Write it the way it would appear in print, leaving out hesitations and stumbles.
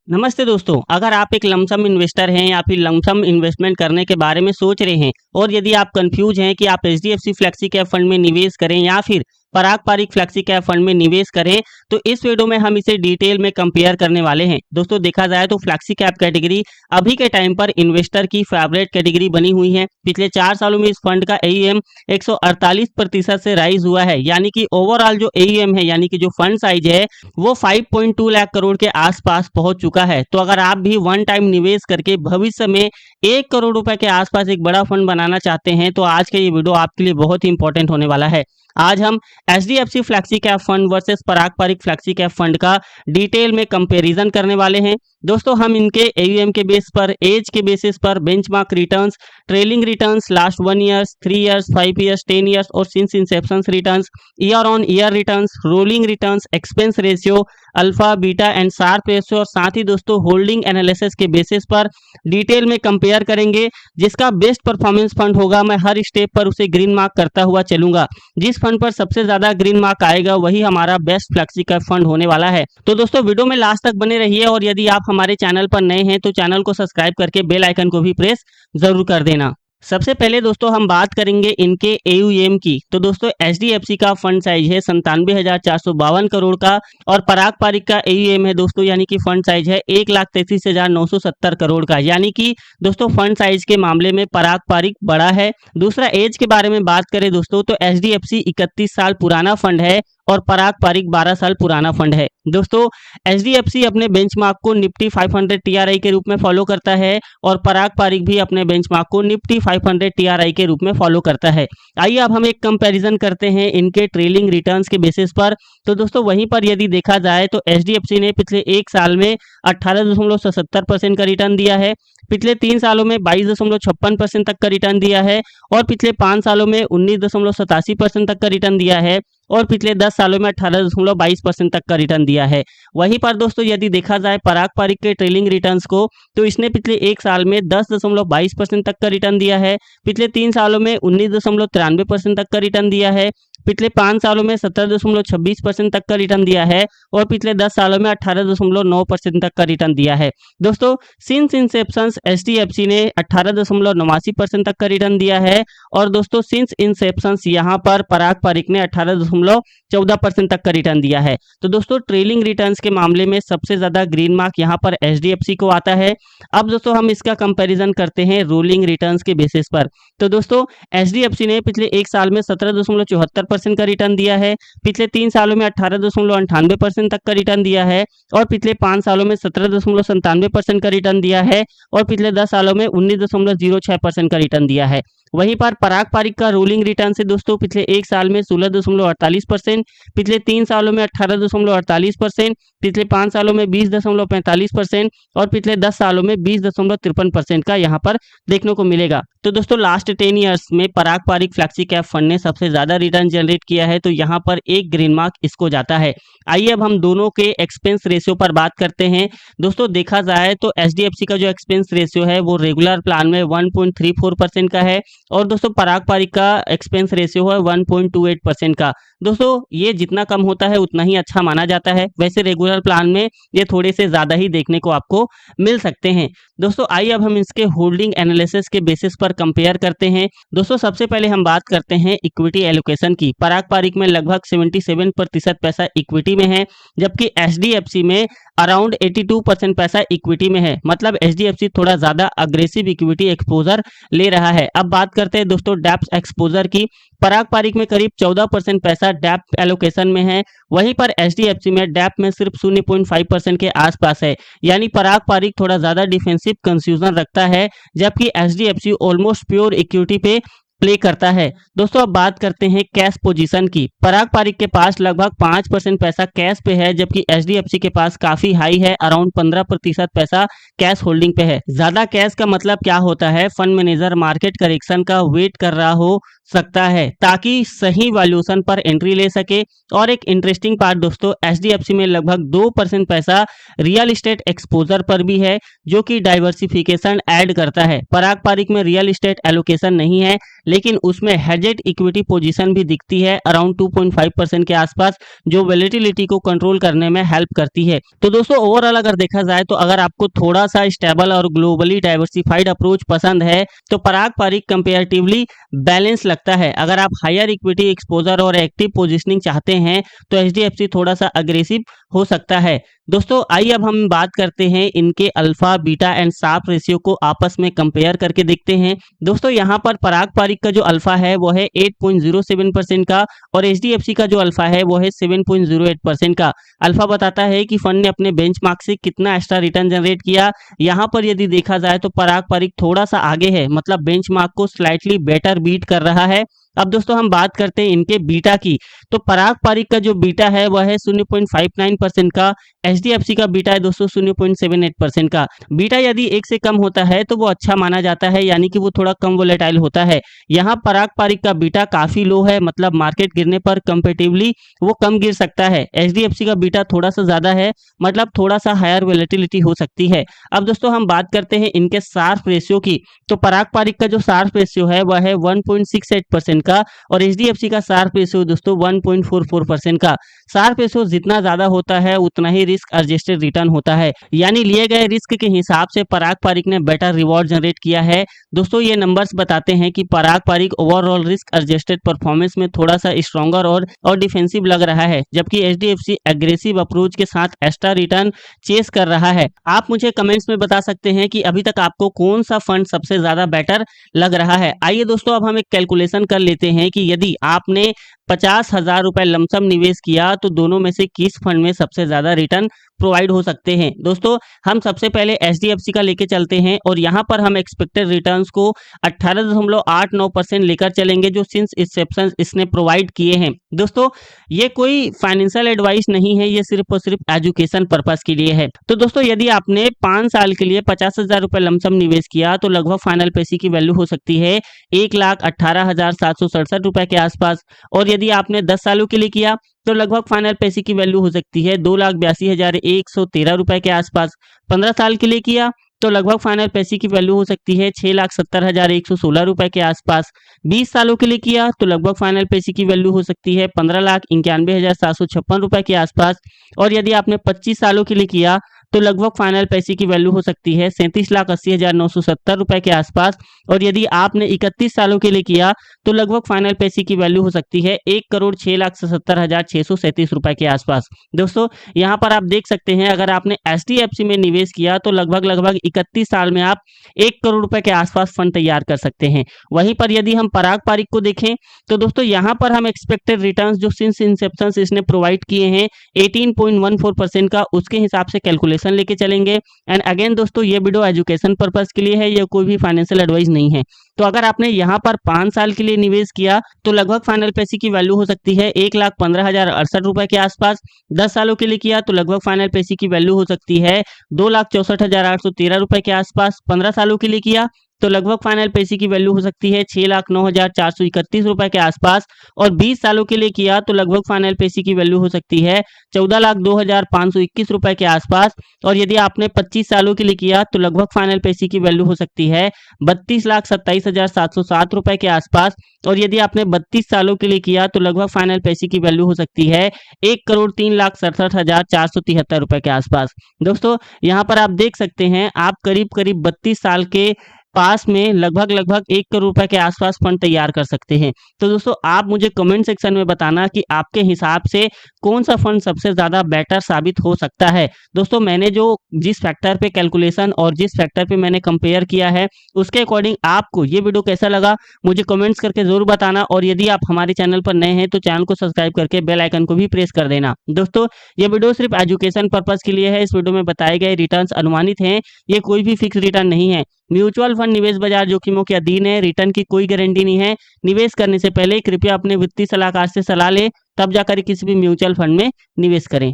नमस्ते दोस्तों, अगर आप एक लमसम इन्वेस्टर हैं या फिर लमसम इन्वेस्टमेंट करने के बारे में सोच रहे हैं और यदि आप कंफ्यूज हैं कि आप एचडीएफसी फ्लेक्सी कैप फंड में निवेश करें या फिर पराग पारिक फ्लेक्सी कैप फंड में निवेश करें, तो इस वीडियो में हम इसे डिटेल में कंपेयर करने वाले हैं। दोस्तों देखा जाए तो फ्लेक्सी कैप कैटेगरी अभी के टाइम पर इन्वेस्टर की फेवरेट कैटेगरी बनी हुई है। पिछले 4 सालों में इस फंड का एईएम 148% से राइज हुआ है, यानी कि ओवरऑल जो एईएम है यानी कि जो फंड साइज है वो 5.2 लाख करोड़ के आसपास पहुंच चुका है। तो अगर आप भी वन टाइम निवेश करके भविष्य में 1 करोड़ रुपए के आसपास एक बड़ा फंड बनाना चाहते हैं तो आज का ये वीडियो आपके लिए बहुत ही इंपॉर्टेंट होने वाला है। आज हम HDFC flexi cap fund versus Parag Parikh flexi cap fund का डिटेल में कंपैरिजन करने वाले हैं। दोस्तों हम इनके एयूएम के बेस पर, एज के बेसिस पर, benchmark returns, trailing returns, last 1 years, 3 years, 5 years, 10 years और since inception returns, year on year returns, rolling returns, expense ratio, alpha beta and Sharpe ratio और साथ ही दोस्तों होल्डिंग एनालिसिस के बेसिस पर डिटेल में कंपेयर करेंगे। जिसका बेस्ट परफॉर्मेंस फंड होगा मैं हर स्टेप पर उसे ग्रीन मार्क करता हुआ चलूंगा। जिस फंड पर सबसे ज्यादा ग्रीन मार्क आएगा वही हमारा बेस्ट फ्लेक्सी कैप फंड होने वाला है। तो दोस्तों वीडियो में लास्ट तक बने रहिए और यदि आप हमारे चैनल पर नए हैं तो चैनल को सब्सक्राइब करके बेल आइकन को भी प्रेस जरूर कर देना। सबसे पहले दोस्तों हम बात करेंगे इनके एयूएम की। तो दोस्तों एचडीएफसी का फंड साइज है 97,452 करोड़ का और पराग पारिक का एयूएम है दोस्तों यानी कि फंड साइज है 1,33,970 करोड़ का, यानी कि दोस्तों फंड साइज के मामले में पराग पारिक बड़ा है। दूसरा एज के बारे में बात करें दोस्तों तो एचडीएफसी 31 साल पुराना फंड है और पराग पारिक 12 साल पुराना फंड है। दोस्तों एचडीएफसी अपने बेंचमार्क को निफ्टी 500 टीआरआई के रूप में फॉलो करता है और पराग पारिक भी अपने बेंचमार्क को निफ्टी 500 टीआरआई के रूप में फॉलो करता है। आइए अब हम एक कंपैरिजन करते हैं इनके ट्रेलिंग रिटर्न्स के बेसिस पर। तो दोस्तों वहीं पर यदि देखा जाए तो एचडीएफसी ने पिछले 1 साल में 18.77% का रिटर्न दिया है, पिछले 3 सालों में 22.56% तक का रिटर्न दिया है और पिछले 5 सालों में 19.87% तक का रिटर्न दिया है और पिछले 10 सालों में 18.22% तक का रिटर्न दिया है। वहीं पर दोस्तों यदि देखा जाए पराग पारिक के ट्रेलिंग रिटर्न्स को तो इसने पिछले 1 साल में 10.22% तक का रिटर्न दिया है, पिछले 3 सालों में 19.93% तक का रिटर्न दिया है, पिछले 5 सालों में 17.26% तक का रिटर्न दिया है और पिछले 10 सालों में 18.9% तक का रिटर्न दिया है। दोस्तों सिंस इंसेप्शन एचडीएफसी ने 18.89% तक का रिटर्न दिया है और दोस्तों सिंस इंसेप्शन यहाँ पर पराग पारिक ने 18.14% तक का रिटर्न दिया है। तो दोस्तों ट्रेलिंग रिटर्न्स के मामले में सबसे ज्यादा ग्रीन मार्क यहाँ पर एचडीएफसी को आता है। अब दोस्तों हम इसका कंपैरिजन करते हैं रोलिंग रिटर्न्स के बेसिस पर। तो दोस्तों एचडीएफसी ने पिछले 1 साल में 17.74% का रिटर्न दिया है, पिछले 3 सालों में 18.98% तक का रिटर्न दिया है और पिछले 5 सालों में 17.97% का रिटर्न दिया है और पिछले 10 सालों में 19.06% का रिटर्न दिया है। वहीं पर पराग पारिक का रोलिंग रिटर्न से दोस्तों पिछले 1 साल में 16.48%, पिछले 3 सालों में 18.48%, पिछले 5 सालों में 20.45% और पिछले 10 सालों में 20.53% का यहाँ पर देखने को मिलेगा। तो दोस्तों लास्ट 10 ईयर्स में पराग पारिक फ्लेक्सी कैप फंड ने सबसे ज्यादा रिटर्न जनरेट किया है, तो यहाँ पर एक ग्रीन मार्क इसको जाता है। आइए अब हम दोनों के एक्सपेंस रेशियो पर बात करते हैं। दोस्तों देखा जाए तो एचडीएफसी का जो एक्सपेंस रेशियो है वो रेगुलर प्लान में 1.34% का है और दोस्तों पराग पारिक का एक्सपेंस रेशियो है 1.28% का। दोस्तों ये जितना कम होता है उतना ही अच्छा माना जाता है, वैसे रेगुलर प्लान में ये थोड़े से ज्यादा ही देखने को आपको मिल सकते हैं। दोस्तों आइए अब हम इसके होल्डिंग एनालिसिस के बेसिस पर कंपेयर करते हैं। दोस्तों सबसे पहले हम बात करते हैं इक्विटी एलोकेशन की। पराग पारिक में लगभग 77% पैसा इक्विटी में है, जबकि एचडीएफसी में अराउंड 82% पैसा इक्विटी में है। मतलब एचडीएफसी थोड़ा ज्यादा अग्रेसिव इक्विटी एक्सपोजर ले रहा है। अब बात करते हैं दोस्तों डेप्थ एक्सपोजर की। पराग पारिक में करीब 14% पैसा डेप्थ एलोकेशन में है, वहीं पर एचडीएफसी में डेप्थ में सिर्फ 0.5% के आसपास है, यानी पराग पारिक थोड़ा ज्यादा डिफेंसिव कंफ्यूजन रखता है जबकि एचडीएफसी ऑलमोस्ट प्योर इक्विटी पे प्ले करता है। दोस्तों अब बात करते हैं कैश पोजीशन की। पराग पारिक के पास लगभग 5% पैसा कैश पे है, जबकि एचडीएफसी के पास काफी हाई है, अराउंड 15% पैसा कैश होल्डिंग पे है। ज्यादा कैश का मतलब क्या होता है, फंड मैनेजर मार्केट करेक्शन का वेट कर रहा हो सकता है ताकि सही वैल्यूएशन पर एंट्री ले सके। और एक इंटरेस्टिंग पार्ट दोस्तों एचडीएफसी में लगभग 2% पैसा रियल एस्टेट एक्सपोजर पर भी है, जो कि डाइवर्सिफिकेशन ऐड करता है। पराग पारिक में रियल एस्टेट एलोकेशन नहीं है, लेकिन उसमें हेजेड इक्विटी पोजीशन भी दिखती है अराउंड 2.5% के आसपास, जो वैलेटिलिटी को कंट्रोल करने में हेल्प करती है। तो दोस्तों ओवरऑल अगर देखा जाए तो अगर आपको थोड़ा सा स्टेबल और ग्लोबली डाइवर्सिफाइड अप्रोच पसंद है तो पराग पारिक कंपेरेटिवली बैलेंस लगता है। अगर आप हायर इक्विटी एक्सपोजर और एक्टिव पोजीशनिंग चाहते हैं तो एचडीएफसी थोड़ा सा अग्रेसिव हो सकता है। दोस्तों आइए अब हम बात करते हैं इनके alpha beta and Sharpe ratio को आपस में कंपेयर करके देखते हैं। दोस्तों यहाँ पर पराग पारिक का जो अल्फा है वो है 8.07% का और एचडीएफसी का जो अल्फा है वो है 7.08% का। अल्फा बताता है कि फंड ने अपने बेंचमार्क से कितना एक्स्ट्रा रिटर्न जनरेट किया। यहाँ पर यदि देखा जाए तो पराग पारिक थोड़ा सा आगे है, मतलब बेंचमार्क को स्लाइटली बेटर बीट कर रहा है। अब दोस्तों हम बात करते हैं इनके बीटा की, तो पराग पारिक का जो बीटा है वह है 0.59% का, एचडीएफसी का बीटा है दोस्तों 0.78% का। बीटा यदि 1 से कम होता है तो वो अच्छा माना जाता है, यानी कि वो थोड़ा कम वोलेटाइल होता है। यहाँ पराग पारिक का बीटा काफी लो है, मतलब मार्केट गिरने पर कंपेरेटिवली वो कम गिर सकता है। एचडीएफसी का बीटा थोड़ा सा ज्यादा है, मतलब थोड़ा सा हायर वोलेटिलिटी हो सकती है। अब दोस्तों हम बात करते हैं इनके शार्प रेशियो की, तो पराग पारिक का जो शार्प रेशियो है वह है 1.68% का और एचडीएफसी का शार्प रेशियो दोस्तों 1.44% का। शार्प रेशियो जितना ज्यादा होता है उतना ही रिस्क एडजस्टेड रिटर्न होता है, यानी लिए गए रिस्क के हिसाब से पराग पारिक ने बेटर रिवॉर्ड जनरेट किया है। दोस्तों ये नंबर्स बताते हैं कि Parag Parikh overall risk adjusted performance में थोड़ा सा स्ट्रॉन्गर और डिफेंसिव लग रहा है, जबकि एचडीएफसी एग्रेसिव अप्रोच के साथ एक्स्ट्रा रिटर्न चेस कर रहा है। आप मुझे कमेंट्स में बता सकते हैं कि अभी तक आपको कौन सा फंड सबसे ज्यादा बेटर लग रहा है। आइए दोस्तों अब हम एक कैलकुलेशन कर लेते हैं कि यदि आपने 50,000 रुपए लमसम निवेश किया तो दोनों में से किस फंड में सबसे ज्यादा रिटर्न प्रोवाइड हो सकते हैं। दोस्तों हम सबसे पहले एचडीएफसी का लेके चलते हैं और यहाँ पर हम एक्सपेक्टेड रिटर्न्स को 18.89% लेकर चलेंगे, जो सिंस इंसेप्शन इसने प्रोवाइड किए हैं। दोस्तों ये कोई फाइनेंशियल एडवाइस नहीं है, ये सिर्फ और सिर्फ एजुकेशन पर्पस के लिए है। तो दोस्तों यदि आपने 5 साल के लिए 50,000 रुपए लमसम निवेश किया तो लगभग फाइनल पैसे की वैल्यू हो सकती है 1,18,767 रुपए के आसपास, और यदि आपने 10 सालों के लिए किया तो लगभग फाइनल पैसे की वैल्यू हो सकती है 2,82,113 रुपए के आसपास। 15 साल के लिए किया तो लगभग फाइनल पैसे की वैल्यू हो सकती है 6,70,116 रुपए के आसपास। 20 सालों के लिए किया तो लगभग फाइनल पैसे की वैल्यू हो सकती है 15,91,756 रुपए के आसपास, और यदि आपने 25 सालों के लिए किया तो लगभग फाइनल पैसे की वैल्यू हो सकती है 37,80,970 रुपए के आसपास, और यदि आपने 31 सालों के लिए किया तो लगभग फाइनल पैसे की वैल्यू हो सकती है 1,06,77,637 रुपए के आसपास। दोस्तों यहाँ पर आप देख सकते हैं अगर आपने एचडीएफसी में निवेश किया तो लगभग 31 साल में आप 1 करोड़ रुपए के आसपास फंड तैयार कर सकते हैं। वहीं पर यदि हम पराग पारिक को देखें तो दोस्तों यहाँ पर हम एक्सपेक्टेड रिटर्न्स जो सिंस इंसेप्शन इसने प्रोवाइड किए हैं 18.14% का, उसके हिसाब से कैलकुलेशन लेके चलेंगे। एंड अगेन दोस्तों ये वीडियो एजुकेशन पर्पस के लिए है, ये कोई भी फाइनेंशियल एडवाइस नहीं है। तो अगर आपने यहाँ पर 5 साल के लिए निवेश किया तो लगभग फाइनल पैसे की वैल्यू हो सकती है 1,15,068 रुपए के आसपास। 10 सालों के लिए किया तो लगभग फाइनल पैसे की वैल्यू हो सकती है 2,64,813 रुपए के आसपास। 15 सालों के लिए किया तो लगभग फाइनल पैसे की वैल्यू हो सकती है 6,09,431 रुपए के आसपास, और 20 सालों के लिए किया तो लगभग फाइनल पैसे की वैल्यू हो सकती है 14,02,521 रुपए के आसपास, और यदि आपने 25 सालों के लिए किया तो लगभग फाइनल पैसे की वैल्यू हो सकती है 32,27,707 रुपए के आसपास, और यदि आपने 32 सालों के लिए किया तो लगभग फाइनल पैसे की वैल्यू हो सकती है 1,03,67,473 रुपए के आसपास। दोस्तों यहाँ पर आप देख सकते हैं आप करीब 32 साल के पास में लगभग 1 करोड़ रुपए के आसपास फंड तैयार कर सकते हैं। तो दोस्तों आप मुझे कमेंट सेक्शन में बताना कि आपके हिसाब से कौन सा फंड सबसे ज्यादा बेटर साबित हो सकता है। दोस्तों मैंने जो जिस फैक्टर पे कैलकुलेशन और जिस फैक्टर पे मैंने कंपेयर किया है उसके अकॉर्डिंग आपको ये वीडियो कैसा लगा मुझे कमेंट्स करके जरूर बताना, और यदि आप हमारे चैनल पर नए हैं तो चैनल को सब्सक्राइब करके बेल आइकन को भी प्रेस कर देना। दोस्तों ये वीडियो सिर्फ एजुकेशन पर्पज के लिए है। इस वीडियो में बताए गए रिटर्न्स अनुमानित हैं, ये कोई भी फिक्स रिटर्न नहीं है। म्यूचुअल फंड निवेश बाजार जोखिमों के अधीन है, रिटर्न की कोई गारंटी नहीं है। निवेश करने से पहले कृपया अपने वित्तीय सलाहकार से सलाह लें, तब जाकर किसी भी म्यूचुअल फंड में निवेश करें।